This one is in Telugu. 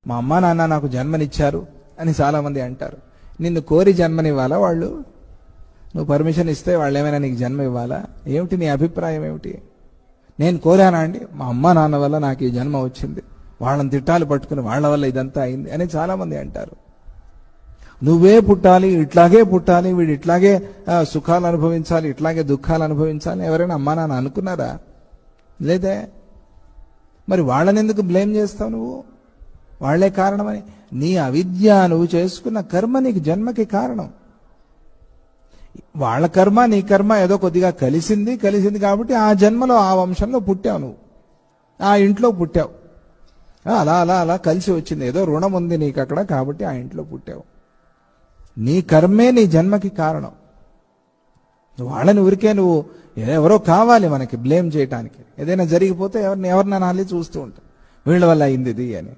మా అమ్మా నాన్న నాకు జన్మనిచ్చారు అని చాలామంది అంటారు. నిన్ను కోరి జన్మనివ్వాలా వాళ్ళు? నువ్వు పర్మిషన్ ఇస్తే వాళ్ళు ఏమైనా నీకు జన్మ ఇవ్వాలా? ఏమిటి నీ అభిప్రాయం ఏమిటి? నేను కోరానా అండి? మా అమ్మా నాన్న వల్ల నాకు ఈ జన్మ వచ్చింది, వాళ్ళని తిట్టాలు పట్టుకుని వాళ్ళ వల్ల ఇదంతా అయింది అని చాలామంది అంటారు. నువ్వే పుట్టాలి, ఇట్లాగే పుట్టాలి, వీడు ఇట్లాగే సుఖాలు అనుభవించాలి, ఇట్లాగే దుఃఖాలు అనుభవించాలి ఎవరైనా అమ్మా నాన్న అనుకున్నారా? లేదే. మరి వాళ్ళని ఎందుకు బ్లేమ్ చేస్తావు నువ్వు? వాళ్లే కారణమని. నీ అవిద్య, నువ్వు చేసుకున్న కర్మ నీకు జన్మకి కారణం. వాళ్ళ కర్మ నీ కర్మ ఏదో కొద్దిగా కలిసింది కాబట్టి ఆ జన్మలో ఆ వంశంలో పుట్టావు, నువ్వు ఆ ఇంట్లో పుట్టావు. అలా అలా అలా కలిసి వచ్చింది. ఏదో రుణం ఉంది నీకు అక్కడ కాబట్టి ఆ ఇంట్లో పుట్టావు. నీ కర్మే నీ జన్మకి కారణం. వాళ్ళని ఊరికే నువ్వు ఎవరో కావాలి మనకి బ్లేమ్ చేయటానికి. ఏదైనా జరిగిపోతే ఎవరినైనా చూస్తూ ఉంటావు, వీళ్ళ వల్ల అయింది ఇది అని.